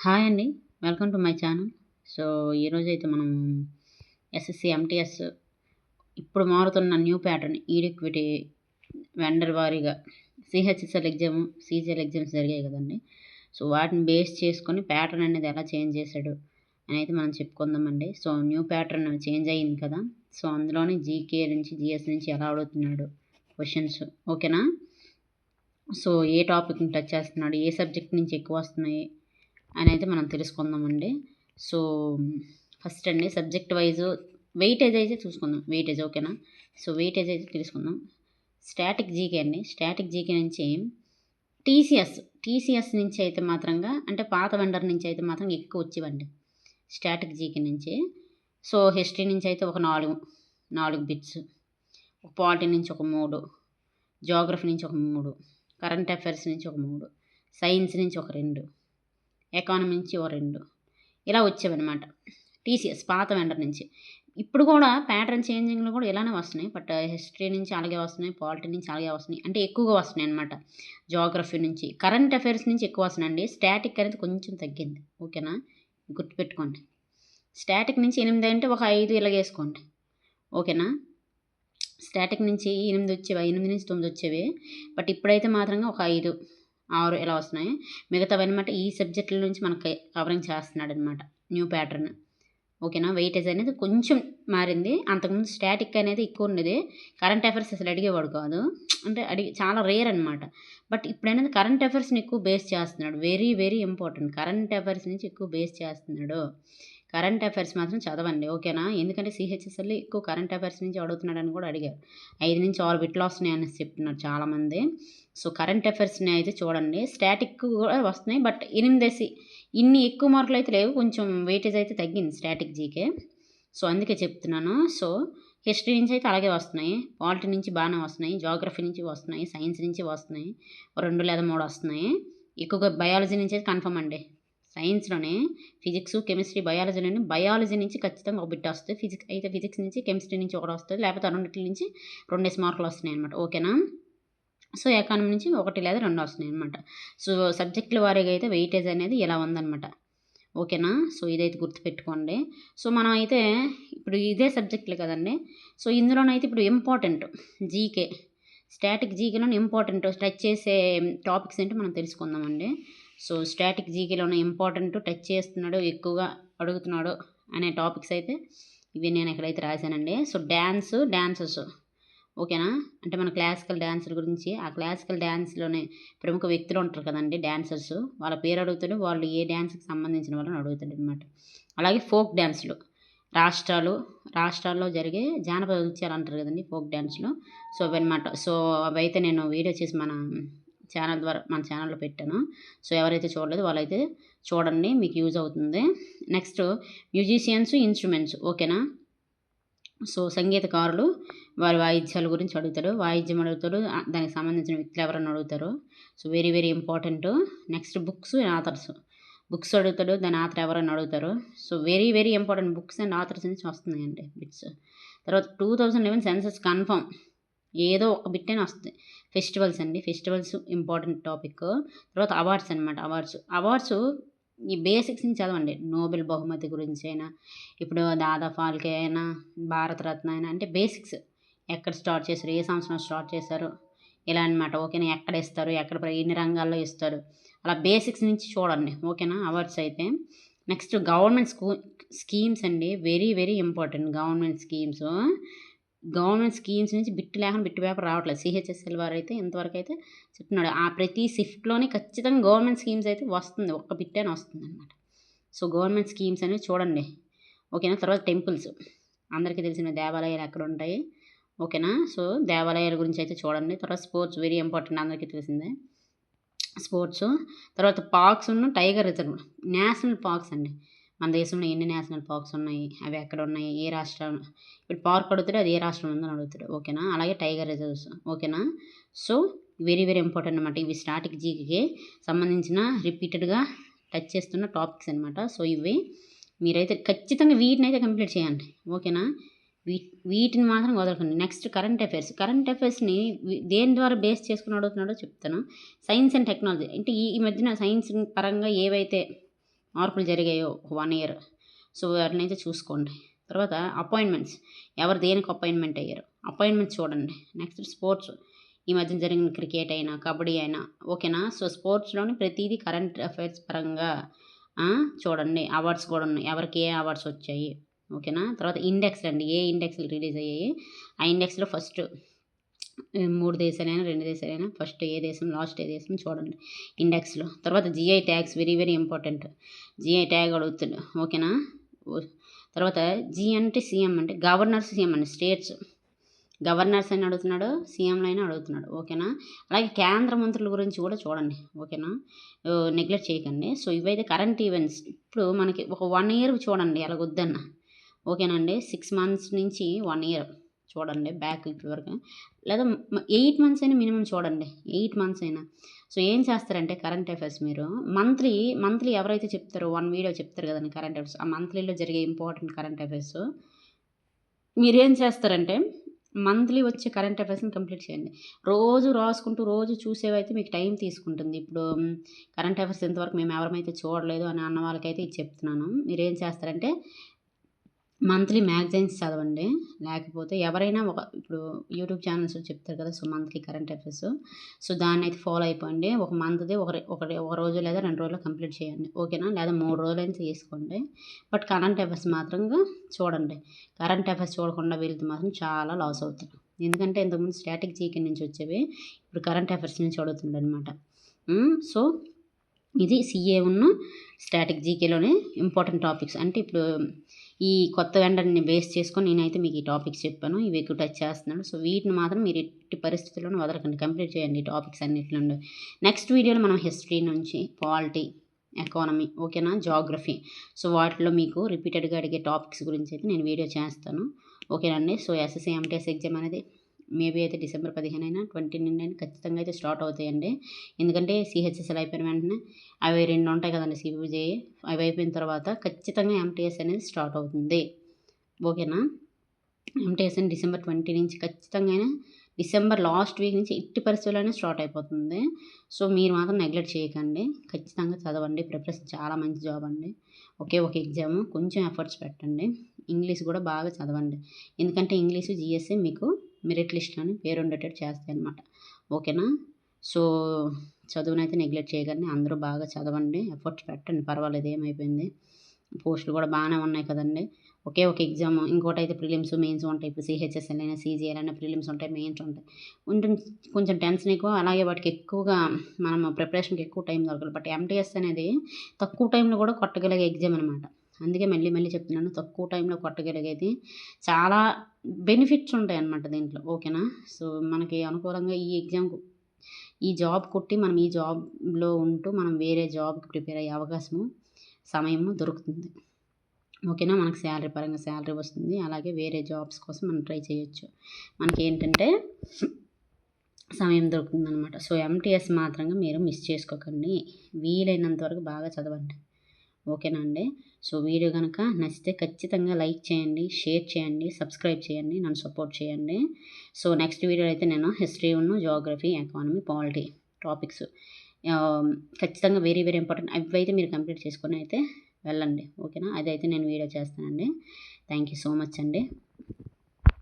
Hi అండి. Welcome to my channel. So, ఈరోజైతే మనం ఎస్ఎస్‌సి, ఎంటీఎస్ ఇప్పుడు మారుతున్న న్యూ ప్యాటర్న్ ఈడిక్విటీ వెండర్ వారీగా సీహెచ్ఎస్ఎల్ ఎగ్జామ్, సీజీఎల్ ఎగ్జామ్స్ జరిగాయి కదండీ! సో, వాటిని బేస్ చేసుకొని ప్యాటర్న్ అనేది ఎలా చేంజ్ చేశాడు అని అయితే మనం చెప్పుకుందామండి. సో, న్యూ ప్యాటర్న్ చేంజ్ అయింది కదా! సో, అందులోని జీకే నుంచి, జీఎస్ నుంచి ఎలా అడుగుతున్నాడు క్వెషన్స్ ఓకేనా? సో, ఏ టాపిక్‌ని టచ్ చేస్తున్నాడు, ఏ సబ్జెక్ట్ నుంచి ఎక్కువ వస్తున్నాయి అని అయితే మనం తెలుసుకుందామండి. సో, ఫస్ట్ అండి సబ్జెక్ట్ వైజ్ వెయిటేజ్ అయితే చూసుకుందాం. వెయిటేజ్ ఓకేనా? సో, వెయిటేజ్ అయితే తెలుసుకుందాం. స్టాటిక్ జీకే అండి. స్టాటిక్ జీకే నుంచి టీసీఎస్ నుంచి అయితే మాత్రంగా అంటే పాత వెండర్ నుంచి అయితే మాత్రం ఎక్కువ వచ్చేవండి స్టాటిక్ జీకే నుంచి. సో, హిస్టరీ నుంచి అయితే ఒక 4 బిట్స్, ఒక పాలిటీ నుంచి ఒక 3, జియోగ్రఫీ నుంచి ఒక 3, కరెంట్ అఫైర్స్ నుంచి ఒక 3, సైన్స్ నుంచి ఒక 2, ఎకానమీ నుంచి ఓ 2 ఇలా వచ్చేవన్నమాట టీసీఎస్ పాత వెండర్ నుంచి. ఇప్పుడు కూడా ప్యాటర్న్ చేంజింగ్లు కూడా ఇలానే వస్తున్నాయి. బట్ హిస్టరీ నుంచి అలాగే వస్తున్నాయి, పాలిటీ నుంచి అలాగే వస్తున్నాయి, అంటే ఎక్కువగా వస్తున్నాయి అనమాట. జియోగ్రఫీ నుంచి, కరెంట్ అఫైర్స్ నుంచి ఎక్కువ వస్తున్నాయండి. స్టాటిక్ అనేది కొంచెం తగ్గింది ఓకేనా, గుర్తుపెట్టుకోండి. స్టాటిక్ నుంచి 8 అంటే ఒక 5 ఇలా వేసుకోండి ఓకేనా. స్టాటిక్ నుంచి 8 వచ్చేవి, 8 నుంచి 9 వచ్చేవి. బట్ ఇప్పుడైతే మాత్రంగా ఒక 5, 6 ఇలా వస్తున్నాయి. మిగతావన్నమాట ఈ సబ్జెక్టుల నుంచి మనకి కవరింగ్ చేస్తున్నాడు అనమాట న్యూ ప్యాటర్న్ ఓకేనా. వెయిటేజ్ అనేది కొంచెం మారింది. అంతకుముందు స్టాటిక్ అనేది ఎక్కువ ఉండేది. కరెంట్ అఫైర్స్ అసలు అడిగేవాడు కాదు, అంటే చాలా రేర్ అనమాట. బట్ ఇప్పుడు అనేది కరెంట్ అఫైర్స్ని ఎక్కువ బేస్ చేస్తున్నాడు. Very very important, current affairs నుంచి ఎక్కువ బేస్ చేస్తున్నాడు. కరెంట్ అఫైర్స్ మాత్రం చదవండి ఓకేనా. ఎందుకంటే సిహెచ్ఎస్ఎల్ ఎక్కువ కరెంట్ అఫైర్స్ నుంచి అడుగుతున్నాడని కూడా అడిగారు. 5 నుంచి 6 బిట్లు వస్తున్నాయి అనేసి చెప్తున్నారు చాలామంది. సో, కరెంట్ అఫైర్స్ని అయితే చూడండి. స్టాటిక్ కూడా వస్తున్నాయి, బట్ 8 ఇన్ని ఎక్కువ మార్కులు అయితే లేవు. కొంచెం వెయిటేజ్ అయితే తగ్గింది స్టాటిక్ జీకే. సో, అందుకే చెప్తున్నాను. సో, హిస్టరీ నుంచి అయితే అలాగే వస్తున్నాయి, పాలిటీ నుంచి బాగానే వస్తున్నాయి, జియోగ్రఫీ నుంచి వస్తున్నాయి, సైన్స్ నుంచి వస్తున్నాయి, 2 లేదా 3 వస్తున్నాయి. ఎక్కువగా బయాలజీ నుంచి అయితే కన్ఫర్మ్ అండి. సైన్స్లోనే ఫిజిక్స్, కెమిస్ట్రీ, బయాలజీ నుంచి ఖచ్చితంగా ఒక బిట్ వస్తుంది. ఫిజిక్స్ నుంచి, కెమిస్ట్రీ నుంచి ఒకటి వస్తుంది, లేకపోతే రెండింటి నుంచి 2 మార్కులు వస్తున్నాయి అనమాట ఓకేనా. సో, ఎకానమీ నుంచి 1 లేదా 2 వస్తున్నాయి అనమాట. సో, సబ్జెక్టుల వారీగా అయితే వెయిటేజ్ అనేది ఇలా ఉందన్నమాట ఓకేనా. సో, ఇదైతే గుర్తుపెట్టుకోండి. సో, మనం అయితే ఇప్పుడు ఇదే సబ్జెక్టులు కదండి. సో, ఇందులోనైతే ఇప్పుడు ఇంపార్టెంట్ జీకే, స్టాటిక్ జీకేలోనే ఇంపార్టెంట్ టచ్ చేసే టాపిక్స్ ఏంటో మనం తెలుసుకుందామండి. సో, స్టాటిక్ జీకేలోనే ఇంపార్టెంట్ టచ్ చేస్తున్నాడు, ఎక్కువగా అడుగుతున్నాడు అనే టాపిక్స్ అయితే ఇవి నేను ఎక్కడైతే రాశానండి. సో, డాన్సెస్ ఓకేనా. అంటే మన క్లాసికల్ డ్యాన్సుల గురించి, ఆ క్లాసికల్ డ్యాన్స్లోనే ప్రముఖ వ్యక్తులు ఉంటారు కదండి డ్యాన్సర్స్, వాళ్ళ పేరు అడుగుతాడు, వాళ్ళు ఏ డ్యాన్స్కి సంబంధించిన వాళ్ళని అడుగుతాడు అనమాట. అలాగే ఫోక్ డ్యాన్సులు, రాష్ట్రాల్లో జరిగే జానపద నృత్యాలు అంటారు కదండి ఫోక్ డ్యాన్స్లో. సో, అవన్నమాట. సో, అవైతే నేను వీడియో చేసి మన ఛానల్లో పెట్టాను. సో, ఎవరైతే చూడలేదు వాళ్ళైతే చూడండి, మీకు యూజ్ అవుతుంది. నెక్స్ట్ మ్యూజిషియన్స్, ఇన్స్ట్రుమెంట్స్ ఓకేనా. సో, సంగీతకారులు వారి వాయిద్యాల గురించి అడుగుతారు, వాయిద్యం అడుగుతారు, దానికి సంబంధించిన వ్యక్తులు ఎవరన్నా అడుగుతారు. So, very very important. Next books and authors, books అడుగుతాడు, దాని ఆథర్ ఎవరన్నా అడుగుతారు. So, very very important, books and authors నుంచి వస్తున్నాయండి బిట్స్. తర్వాత 2011 సెన్సస్ కన్ఫర్మ్, ఏదో ఒక బిట్ అయినా వస్తుంది. ఫెస్టివల్స్ అండి, ఫెస్టివల్స్ ఇంపార్టెంట్ టాపిక్. తర్వాత అవార్డ్స్ అనమాట. అవార్డ్స్ ఈ బేసిక్స్ నుంచి చదవండి. నోబెల్ బహుమతి గురించి అయినా, ఇప్పుడు దాదా ఫాల్కే అయినా, భారతరత్న అయినా, అంటే బేసిక్స్ ఎక్కడ స్టార్ట్ చేశారు, ఏ సంవత్సరం స్టార్ట్ చేశారు, ఇలా అనమాట ఓకేనా. ఎక్కడ ఇస్తారు, ఎన్ని రంగాల్లో ఇస్తారు, అలా బేసిక్స్ నుంచి చూడండి ఓకేనా అవార్డ్స్ అయితే. నెక్స్ట్ గవర్నమెంట్ స్కీమ్స్ అండి, very very important. Government schemes నుంచి బిట్ లేకుండా బిట్ పేపర్ రావట్లేదు. సిహెచ్ఎస్ఎల్ వారు అయితే ఇంతవరకు అయితే చెప్తున్నాడు, ఆ ప్రతి షిఫ్ట్లోని ఖచ్చితంగా గవర్నమెంట్ స్కీమ్స్ అయితే వస్తుంది, ఒక్క బిట్ అని వస్తుంది అనమాట. సో, గవర్నమెంట్ స్కీమ్స్ అనేవి చూడండి ఓకేనా. తర్వాత టెంపుల్స్, అందరికీ తెలిసిన దేవాలయాలు ఎక్కడ ఉంటాయి ఓకేనా. సో, దేవాలయాల గురించి అయితే చూడండి. తర్వాత స్పోర్ట్స్ వెరీ ఇంపార్టెంట్, అందరికీ తెలిసిందే స్పోర్ట్స్. తర్వాత parks tiger reserve, national parks అండి. మన దేశంలో ఎన్ని నేషనల్ పార్క్స్ ఉన్నాయి, అవి ఎక్కడ ఉన్నాయి, ఏ రాష్ట్రం, ఇప్పుడు పార్క్ అడుగుతాడు, అది ఏ రాష్ట్రం ఉందని అడుగుతాడు ఓకేనా. అలాగే టైగర్ రిజర్వ్స్ ఓకేనా. సో, వెరీ వెరీ ఇంపార్టెంట్ అనమాట. ఇవి స్టాటిక్ జీకే సంబంధించిన రిపీటెడ్గా టచ్ చేస్తున్న టాపిక్స్ అనమాట. సో, ఇవి మీరైతే ఖచ్చితంగా వీటిని అయితే కంప్లీట్ చేయండి ఓకేనా. వీటిని మాత్రం వదలకండి. నెక్స్ట్ కరెంట్ అఫైర్స్ని దేని ద్వారా బేస్ చేసుకుని అడుగుతున్నాడో చెప్తాను. సైన్స్ అండ్ టెక్నాలజీ, అంటే ఈ మధ్యన సైన్స్ పరంగా ఏవైతే మార్పులు జరిగాయో 1 ఇయర్, సో వాటిని అయితే చూసుకోండి. తర్వాత అపాయింట్మెంట్స్, ఎవరు దేనికి అపాయింట్మెంట్ అయ్యారు, అపాయింట్మెంట్స్ చూడండి. నెక్స్ట్ స్పోర్ట్స్, ఈ మధ్య జరిగిన క్రికెట్ అయినా కబడ్డీ అయినా, ఓకేనా. సో స్పోర్ట్స్లోని ప్రతిదీ కరెంట్ అఫైర్స్ పరంగా చూడండి. అవార్డ్స్ కూడా ఉన్నాయి, ఎవరికి ఏ అవార్డ్స్ వచ్చాయి, ఓకేనా. తర్వాత ఇండెక్స్ అండి, ఏ ఇండెక్స్లు రిలీజ్ అయ్యాయి, ఆ ఇండెక్స్లో ఫస్ట్ 3 దేశాలైనా 2 దేశాలైనా ఫస్ట్ ఏ దేశం లాస్ట్ ఏ దేశం చూడండి ఇండెక్స్లో. తర్వాత GI tags very very important, GI tag అడుగుతాడు, ఓకేనా. తర్వాత జి అంటే సీఎం, అంటే గవర్నర్ సీఎం అండి, స్టేట్స్ గవర్నర్స్ అని అడుగుతున్నాడు, సీఎంలు అయినా అడుగుతున్నాడు, ఓకేనా. అలాగే కేంద్ర మంత్రుల గురించి కూడా చూడండి, ఓకేనా. నెగ్లెక్ట్ చేయకండి. సో ఇవైతే కరెంట్ ఈవెంట్స్. ఇప్పుడు మనకి ఒక 1 ఇయర్ చూడండి ఎలాగొద్దన్న, ఓకేనండి. 6 మంత్స్ నుంచి 1 ఇయర్ చూడండి బ్యాక్ ఇప్పటివరకు, లేదా 8 మంత్స్ అయినా మినిమం చూడండి, 8 మంత్స్ అయినా. సో ఏం చేస్తారంటే కరెంట్ అఫైర్స్ మీరు మంత్లీ ఎవరైతే చెప్తారో 1 వీడియో చెప్తారు కదండి కరెంట్ అఫైర్స్, ఆ మంత్లీలో జరిగే ఇంపార్టెంట్ కరెంట్ అఫైర్స్ మీరేం చేస్తారంటే మంత్లీ వచ్చే కరెంట్ అఫైర్స్ని కంప్లీట్ చేయండి. రోజు రాసుకుంటూ రోజు చూసేవైతే మీకు టైం తీసుకుంటుంది. ఇప్పుడు కరెంట్ అఫైర్స్ ఇంతవరకు మేము ఎవరమైతే చూడలేదు అని అన్న వాళ్ళకైతే ఇది చెప్తున్నాను. మీరేం చేస్తారంటే మంత్లీ మ్యాగజైన్స్ చదవండి, లేకపోతే ఎవరైనా ఇప్పుడు యూట్యూబ్ ఛానల్స్ చెప్తారు కదా, so monthly current affairs, so దాన్ని అయితే ఫాలో అయిపోండి. ఒక మంత్ది ఒక రోజు లేదా 2 రోజుల్లో కంప్లీట్ చేయండి, ఓకేనా. లేదా 3 రోజులైనా చేసుకోండి. బట్ కరెంట్ అఫైర్స్ మాత్రంగా చూడండి. కరెంట్ అఫైర్స్ చూడకుండా వెళ్తే మాత్రం చాలా లాస్ అవుతారు. ఎందుకంటే ఇంతకుముందు స్టాటిక్ జీకే నుంచి వచ్చేవి, ఇప్పుడు కరెంట్ అఫైర్స్ నుంచి అడుగుతుంది అనమాట. సో ఇది సిఏ ఉన్న స్టాటిక్ జీకేలోనే ఇంపార్టెంట్ టాపిక్స్. అంటే ఇప్పుడు ఈ కొత్త వెండర్ని బేస్ చేసుకొని నేనైతే మీకు ఈ టాపిక్స్ చెప్పాను, ఇవి ఎక్కువ టచ్ చేస్తున్నాను. సో వీటిని మాత్రం మీరు ఎట్టి పరిస్థితుల్లోనూ వదలకండి, కంప్లీట్ చేయండి ఈ టాపిక్స్ అన్నిటిలో. నెక్స్ట్ వీడియోలో మనం హిస్టరీ నుంచి పాలిటీ, ఎకానమీ, ఓకేనా, జాగ్రఫీ, సో వాటిలో మీకు రిపీటెడ్గా అడిగే టాపిక్స్ గురించి అయితే నేను వీడియో చేస్తాను, ఓకేనండి. సో ఎస్ఎస్సి ఎంటీఎస్ ఎగ్జామ్ అనేది మేబీ అయితే December 15 అయినా 20 నుండి అయినా ఖచ్చితంగా అయితే స్టార్ట్ అవుతాయండి. ఎందుకంటే సిహెచ్ఎస్ఎల్ అయిపోయిన వెంటనే అవి 2 ఉంటాయి కదండి, సిబిజేఏ, అవి అయిపోయిన తర్వాత ఖచ్చితంగా ఎంటీఎస్ అనేది స్టార్ట్ అవుతుంది, ఓకేనా. ఎంటీఎస్ అని December 20 నుంచి ఖచ్చితంగా డిసెంబర్ లాస్ట్ వీక్ నుంచి ఎట్టి పరిస్థితుల్లోనే స్టార్ట్ అయిపోతుంది. సో మీరు మాత్రం నెగ్లెక్ట్ చేయకండి, ఖచ్చితంగా చదవండి. ప్రిపరేషన్ చాలా మంచి జాబ్ అండి. ఒకే ఒక ఎగ్జామ్, కొంచెం ఎఫర్ట్స్ పెట్టండి. ఇంగ్లీష్ కూడా బాగా చదవండి, ఎందుకంటే ఇంగ్లీషు జిఎస్ఏ మీకు మెరిట్ లిస్ట్లోని పేరు ఉండేటట్టు చేస్తాయి అన్నమాట, ఓకేనా. సో చదువునైతే నెగ్లెక్ట్ చేయకండి, అందరూ బాగా చదవండి, ఎఫర్ట్స్ పెట్టండి, పర్వాలేదు, ఏమైపోయింది. పోస్టులు కూడా బాగానే ఉన్నాయి కదండి. ఒకే ఒక ఎగ్జామ్, ఇంకోటి అయితే ప్రిలిమ్స్ మెయిన్స్ ఉంటాయి. ఇప్పుడు సిహెచ్ఎస్ఎల్ అయినా సీజీఎల్ అయినా ప్రిలిమ్స్ ఉంటాయి, మెయిన్స్ ఉంటాయి. కొంచెం టెన్షన్ ఎక్కువ, అలాగే వాటికి ఎక్కువగా మనం ప్రిపరేషన్కి ఎక్కువ టైం దొరకాలి. బట్ ఎంటీఎస్ అనేది తక్కువ టైంలో కూడా కొట్టగలిగే ఎగ్జామ్ అనమాట. అందుకే మళ్ళీ చెప్తున్నాను, తక్కువ టైంలో కొట్టగలిగేది, చాలా బెనిఫిట్స్ ఉంటాయి అన్నమాట దీంట్లో, ఓకేనా. సో మనకి అనుకూలంగా ఈ జాబ్ కొట్టి మనం ఈ జాబ్లో ఉంటూ మనం వేరే జాబ్కి ప్రిపేర్ అయ్యే అవకాశము సమయము దొరుకుతుంది, ఓకేనా. మనకు శాలరీ వస్తుంది, అలాగే వేరే జాబ్స్ కోసం మనం ట్రై చేయొచ్చు. మనకి ఏంటంటే సమయం దొరుకుతుంది అనమాట. సో ఎంటీఎస్ మాత్రంగా మీరు మిస్ చేసుకోకండి, వీలైనంత వరకు బాగా చదవండి, ఓకేనా అండి. సో వీడియో కనుక నచ్చితే ఖచ్చితంగా లైక్ చేయండి, షేర్ చేయండి, సబ్స్క్రైబ్ చేయండి, నన్ను సపోర్ట్ చేయండి. సో నెక్స్ట్ వీడియో అయితే నేను history geography, economy, polity topics ఖచ్చితంగా వెరీ వెరీ ఇంపార్టెంట్, అవి అయితే మీరు కంప్లీట్ చేసుకొని అయితే వెళ్ళండి, ఓకేనా. అదైతే నేను వీడియో చేస్తానండి. థ్యాంక్ యూ సో మచ్ అండి.